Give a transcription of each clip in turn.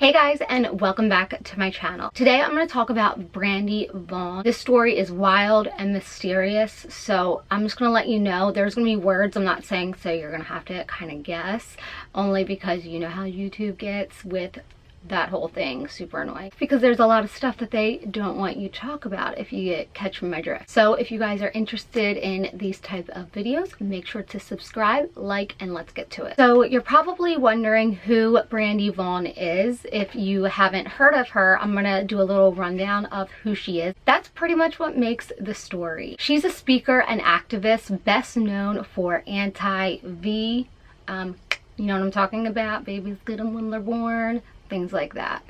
Hey guys, and welcome back to my channel. Today I'm going to talk about Brandy Vaughan. This story is wild and mysterious, so I'm just going to let you know there's going to be words I'm not saying, so you're going to have to kind of guess, only because you know how YouTube gets with that whole thing. Super annoying because there's a lot of stuff that they don't want you to talk about if you catch my drift. So if you guys are interested in these type of videos, make sure to subscribe, like, and let's get to it. So you're probably wondering who Brandy Vaughan is. If you haven't heard of her, I'm gonna do a little rundown of who she is. That's pretty much what makes the story. She's a speaker and activist, best known for anti-V, you know what I'm talking about, babies get them when they're born, things like that.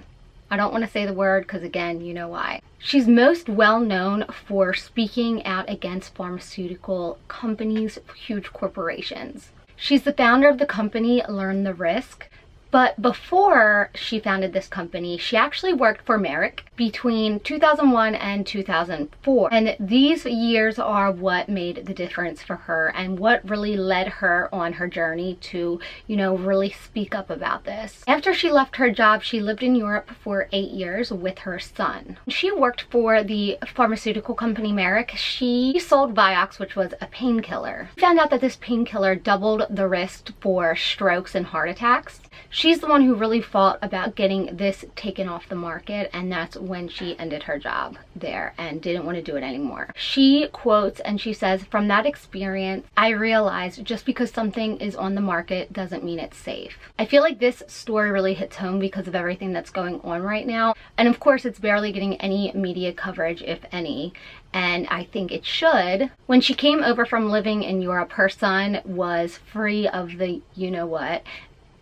I don't want to say the word because, again, you know why. She's most well known for speaking out against pharmaceutical companies, huge corporations. She's the founder of the company Learn the Risk. But before she founded this company, she actually worked for Merrick between 2001 and 2004. And these years are what made the difference for her and what really led her on her journey to, really speak up about this. After she left her job, she lived in Europe for 8 years with her son. She worked for the pharmaceutical company Merrick. She sold Vioxx, which was a painkiller. She found out that this painkiller doubled the risk for strokes and heart attacks. She's the one who really fought about getting this taken off the market, and that's when she ended her job there and didn't want to do it anymore. She quotes and she says, "From that experience, I realized just because something is on the market doesn't mean it's safe." I feel like this story really hits home because of everything that's going on right now. And of course, it's barely getting any media coverage, if any. And I think it should. When she came over from living in Europe, her son was free of the you-know-what,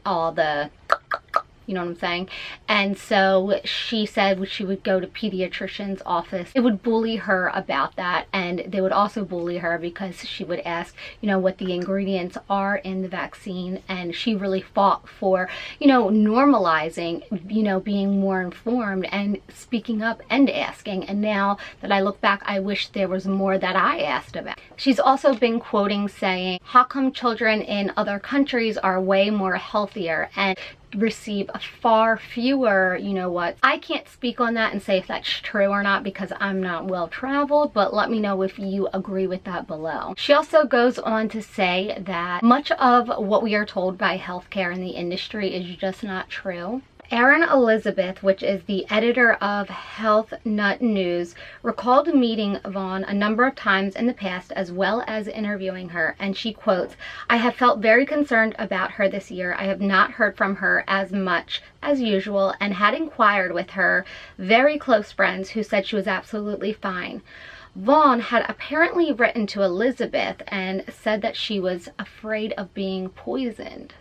all the, you know what I'm saying? And so she said she would go to pediatrician's office. It would bully her about that, and they would also bully her because she would ask, what the ingredients are in the vaccine, and she really fought for, normalizing, being more informed and speaking up and asking. And now that I look back, I wish there was more that I asked about. She's also been quoting saying, "How come children in other countries are way more healthier and receive far fewer, I can't speak on that and say if that's true or not because I'm not well traveled, but let me know if you agree with that below." She also goes on to say that much of what we are told by healthcare in the industry is just not true. Erin Elizabeth, which is the editor of Health Nut News, recalled meeting Vaughn a number of times in the past as well as interviewing her, and she quotes, "I have felt very concerned about her this year. I have not heard from her as much as usual and had inquired with her very close friends who said she was absolutely fine." Vaughn had apparently written to Elizabeth and said that she was afraid of being poisoned.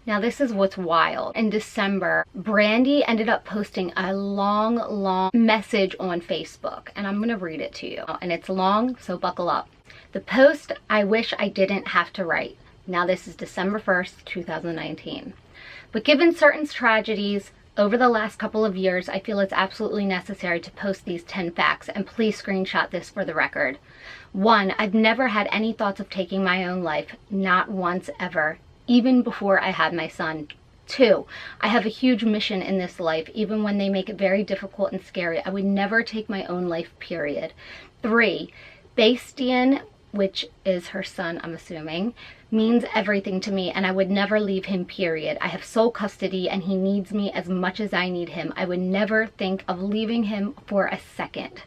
Now this is what's wild. In December, Brandy ended up posting a long message on Facebook, and I'm going to read it to you. And it's long, so buckle up. The post, "I wish I didn't have to write." Now this is December 1st, 2019. "But given certain tragedies over the last couple of years, I feel it's absolutely necessary to post these 10 facts, and please screenshot this for the record. 1. I've never had any thoughts of taking my own life, not once ever, even before I had my son. 2, I have a huge mission in this life, even when they make it very difficult and scary. I would never take my own life, period. 3, Bastian," which is her son, I'm assuming, "means everything to me, and I would never leave him, period. I have sole custody, and he needs me as much as I need him. I would never think of leaving him for a second.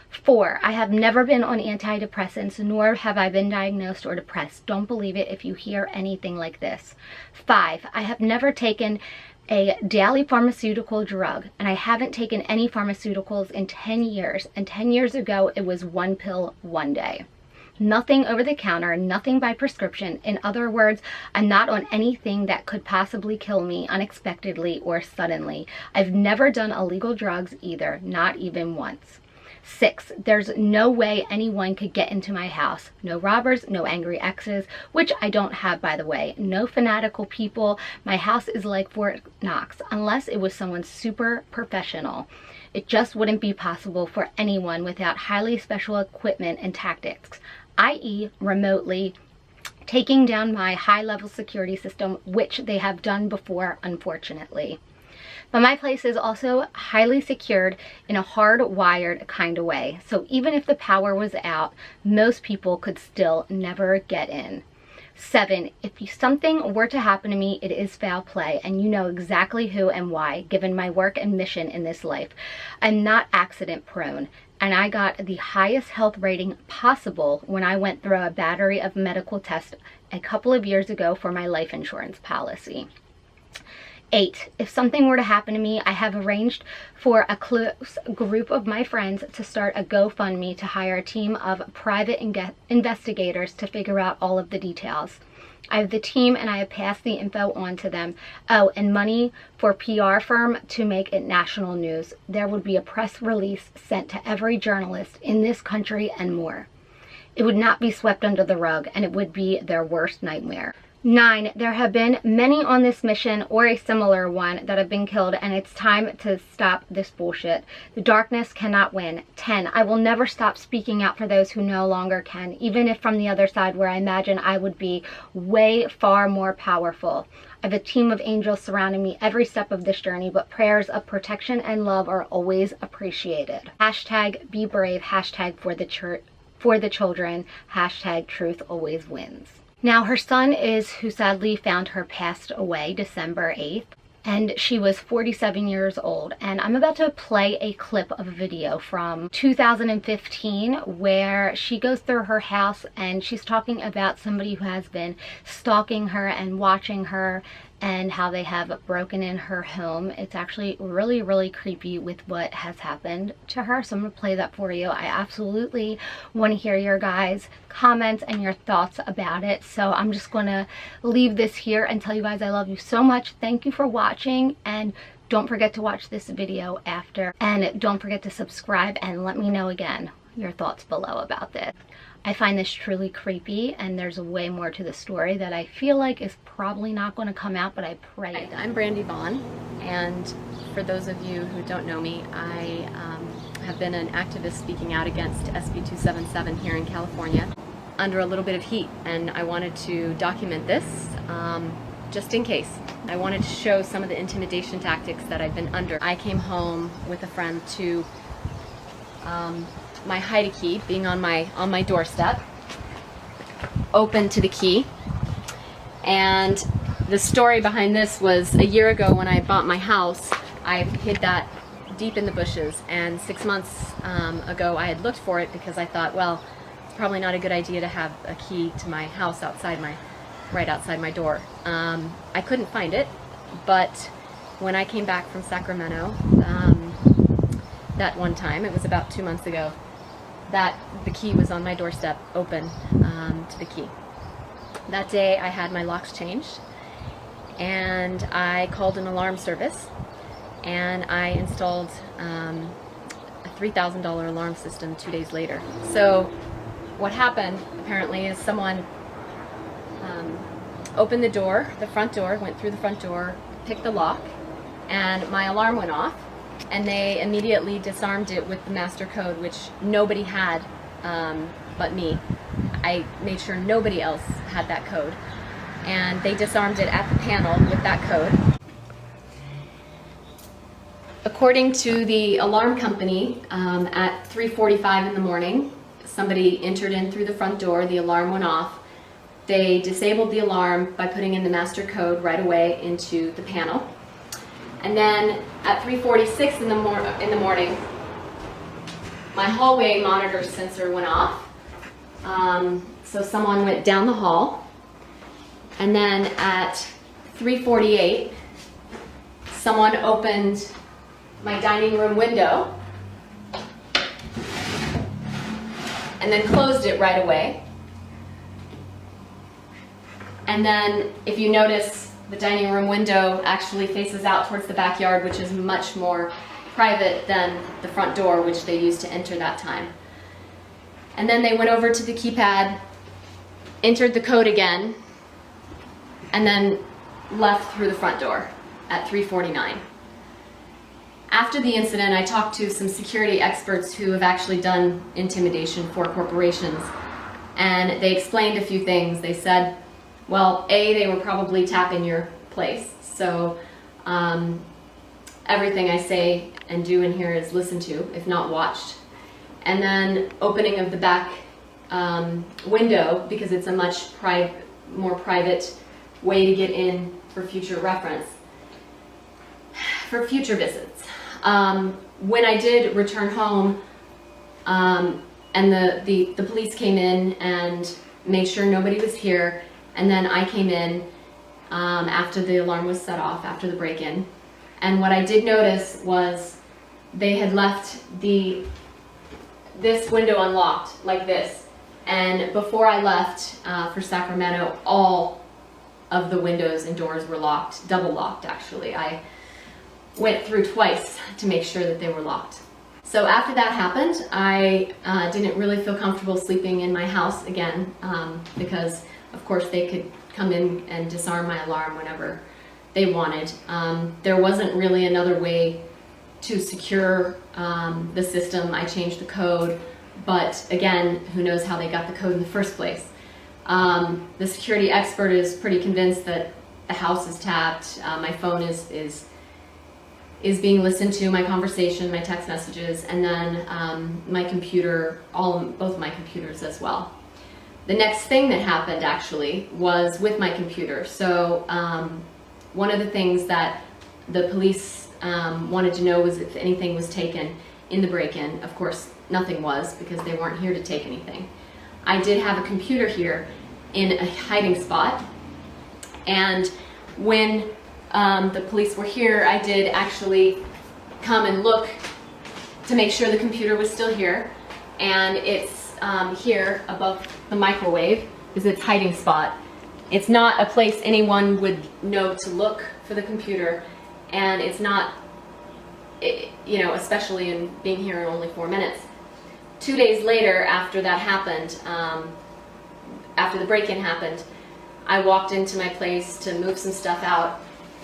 4, I have never been on antidepressants, nor have I been diagnosed or depressed. Don't believe it if you hear anything like this. 5, I have never taken a daily pharmaceutical drug, and I haven't taken any pharmaceuticals in 10 years, and 10 years ago it was 1 pill 1 day. Nothing over the counter, nothing by prescription. In other words, I'm not on anything that could possibly kill me unexpectedly or suddenly. I've never done illegal drugs either, not even once. 6, there's no way anyone could get into my house. No robbers, no angry exes, which I don't have, by the way. No fanatical people. My house is like Fort Knox, unless it was someone super professional. It just wouldn't be possible for anyone without highly special equipment and tactics, i.e. remotely taking down my high-level security system, which they have done before, unfortunately. But my place is also highly secured in a hardwired kind of way. So even if the power was out, most people could still never get in. 7, if something were to happen to me, it is foul play, and you know exactly who and why, given my work and mission in this life. I'm not accident prone, and I got the highest health rating possible when I went through a battery of medical tests a couple of years ago for my life insurance policy. 8, if something were to happen to me, I have arranged for a close group of my friends to start a GoFundMe to hire a team of private investigators to figure out all of the details. I have the team and I have passed the info on to them. Oh, and money for PR firm to make it national news. There would be a press release sent to every journalist in this country and more. It would not be swept under the rug, and it would be their worst nightmare. 9, there have been many on this mission or a similar one that have been killed, and it's time to stop this bullshit. The darkness cannot win. 10, I will never stop speaking out for those who no longer can, even if from the other side, where I imagine I would be way far more powerful. I have a team of angels surrounding me every step of this journey, but prayers of protection and love are always appreciated. Hashtag be brave, hashtag for the children, hashtag truth always wins. Now, her son who sadly found her passed away December 8th, and she was 47 years old. And I'm about to play a clip of a video from 2015 where she goes through her house and she's talking about somebody who has been stalking her and watching her, and how they have broken in her home. It's actually really, really creepy with what has happened to her. So I'm gonna play that for you. I absolutely want to hear your guys' comments and your thoughts about it. So I'm just gonna leave this here and tell you guys I love you so much. Thank you for watching, and don't forget to watch this video after. And don't forget to subscribe and let me know again your thoughts below about this. I find this truly creepy, and there's way more to the story that I feel like is probably not going to come out, but I pray. Hi, I'm Brandy Vaughan, and for those of you who don't know me, I have been an activist speaking out against SB 277 here in California under a little bit of heat, and I wanted to document this just in case. I wanted to show some of the intimidation tactics that I've been under. I came home with a friend to my hide key being on my doorstep, open to the key. And the story behind this was a year ago when I bought my house, I hid that deep in the bushes, and 6 months ago I had looked for it because I thought, well, it's probably not a good idea to have a key to my house right outside my door. I couldn't find it, but when I came back from Sacramento that one time, it was about 2 months ago, that the key was on my doorstep, open to the key. That day I had my locks changed, and I called an alarm service, and I installed a $3,000 alarm system 2 days later. So what happened apparently is someone opened the door, the front door, went through the front door, picked the lock, and my alarm went off. And they immediately disarmed it with the master code, which nobody had but me. I made sure nobody else had that code. And they disarmed it at the panel with that code. According to the alarm company, at 3:45 in the morning, somebody entered in through the front door, the alarm went off. They disabled the alarm by putting in the master code right away into the panel. And then at 3:46 in the morning, my hallway monitor sensor went off. So someone went down the hall. And then at 3:48, someone opened my dining room window and then closed it right away. And then if you notice, the dining room window actually faces out towards the backyard, which is much more private than the front door, which they used to enter that time. And then they went over to the keypad, entered the code again, and then left through the front door at 3:49. After the incident, I talked to some security experts who have actually done intimidation for corporations, and they explained a few things. They said, well, A, they were probably tapping your place. So everything I say and do in here is listened to, if not watched. And then opening of the back window, because it's a much more private way to get in for future reference, for future visits. When I did return home, and the police came in and made sure nobody was here, and then I came in after the alarm was set off, after the break-in. And what I did notice was they had left this window unlocked, like this. And before I left for Sacramento, all of the windows and doors were locked, double locked actually. I went through twice to make sure that they were locked. So after that happened, I didn't really feel comfortable sleeping in my house again, because of course they could come in and disarm my alarm whenever they wanted. There wasn't really another way to secure the system. I changed the code, but again, who knows how they got the code in the first place. The security expert is pretty convinced that the house is tapped, my phone is being listened to, my conversation, my text messages, and then my computer, both my computers as well. The next thing that happened actually was with my computer. So one of the things that the police wanted to know was if anything was taken in the break-in. Of course, nothing was, because they weren't here to take anything. I did have a computer here in a hiding spot, and when the police were here, I did actually come and look to make sure the computer was still here, and it's here above the microwave is its hiding spot. It's not a place anyone would know to look for the computer, and it's not, you know, especially in being here in only 4 minutes. 2 days later, after that happened, after the break-in happened, I walked into my place to move some stuff out,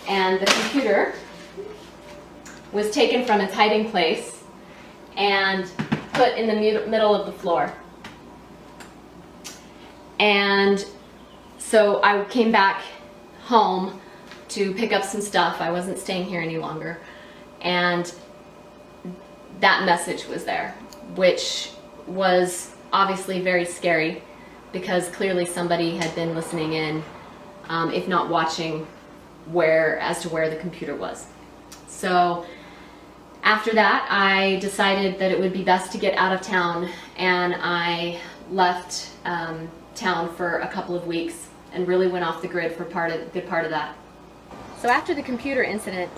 and the computer was taken from its hiding place and put in the middle of the floor. And so I came back home to pick up some stuff. I wasn't staying here any longer. And that message was there, which was obviously very scary, because clearly somebody had been listening in, if not watching, as to where the computer was. So after that, I decided that it would be best to get out of town, and I left town for a couple of weeks and really went off the grid for a good part of that. So after the computer incident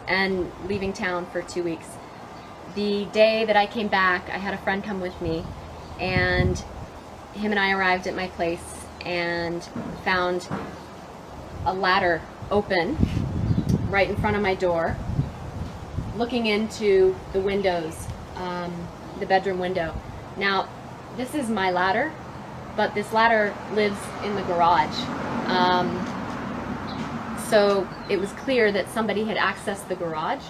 and leaving town for 2 weeks, the day that I came back, I had a friend come with me, and him and I arrived at my place and found a ladder open right in front of my door, looking into the windows, the bedroom window. Now, this is my ladder, but this ladder lives in the garage. So it was clear that somebody had accessed the garage,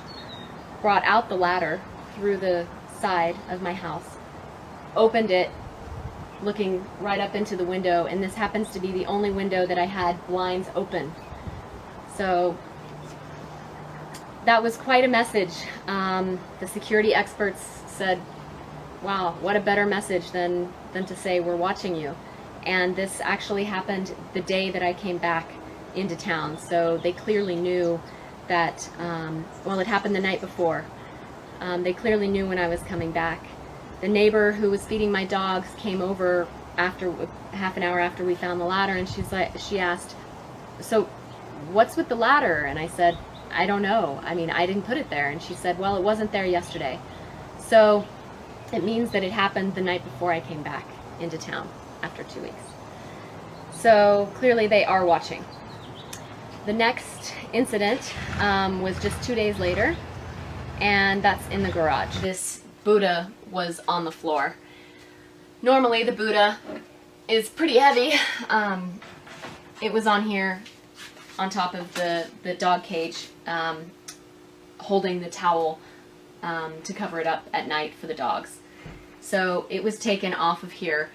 brought out the ladder through the side of my house, opened it, looking right up into the window, and this happens to be the only window that I had blinds open. So that was quite a message. The security experts said, wow, what a better message than to say we're watching you. And this actually happened the day that I came back into town, so they clearly knew that, well, it happened the night before. They clearly knew when I was coming back. The neighbor who was feeding my dogs came over after half an hour after we found the ladder, and she asked, so what's with the ladder? And I said, I don't know. I mean, I didn't put it there. And she said, well, it wasn't there yesterday. So it means that it happened the night before I came back into town after 2 weeks. So clearly they are watching. The next incident was just 2 days later, and that's in the garage. This Buddha was on the floor. Normally the Buddha is pretty heavy. It was on here on top of the dog cage, holding the towel to cover it up at night for the dogs. So it was taken off of here,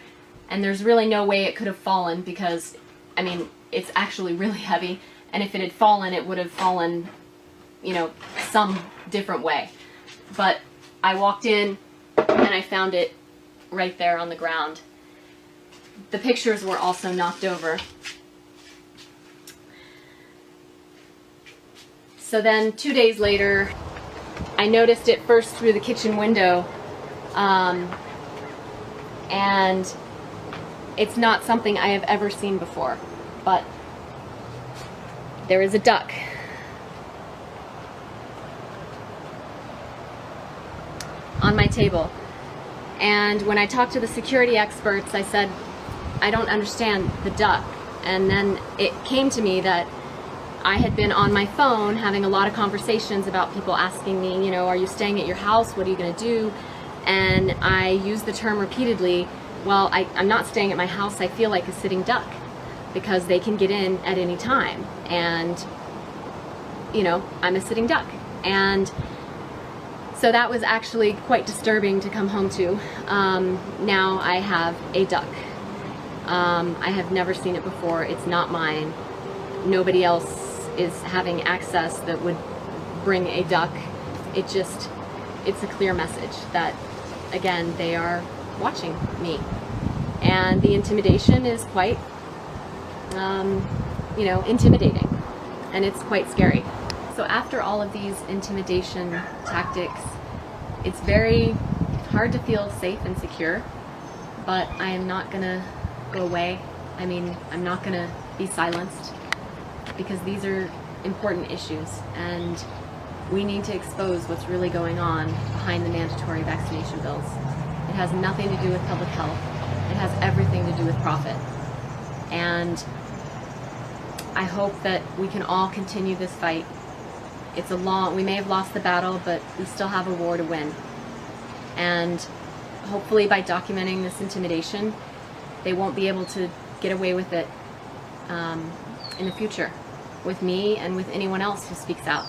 and there's really no way it could have fallen, because, I mean, it's actually really heavy, and if it had fallen, it would have fallen, you know, some different way. But I walked in and I found it right there on the ground. The pictures were also knocked over. So then 2 days later, I noticed it first through the kitchen window, and it's not something I have ever seen before, but there is a duck. On my table. And when I talked to the security experts, I said, I don't understand the duck. And then it came to me that I had been on my phone having a lot of conversations about people asking me, you know, are you staying at your house? What are you going to do? And I used the term repeatedly, well, I'm not staying at my house. I feel like a sitting duck because they can get in at any time. And, you know, I'm a sitting duck. And so that was actually quite disturbing to come home to. Now I have a duck. I have never seen it before. It's not mine. Nobody else is having access that would bring a duck. It's a clear message that, again, they are watching me. And the intimidation is quite, you know, intimidating. And it's quite scary. So after all of these intimidation tactics, it's very hard to feel safe and secure, but I am not gonna go away. I mean, I'm not gonna be silenced because these are important issues and we need to expose what's really going on behind the mandatory vaccination bills. It has nothing to do with public health. It has everything to do with profit. And I hope that we can all continue this fight. We may have lost the battle, but we still have a war to win. And hopefully by documenting this intimidation, they won't be able to get away with it in the future with me and with anyone else who speaks out.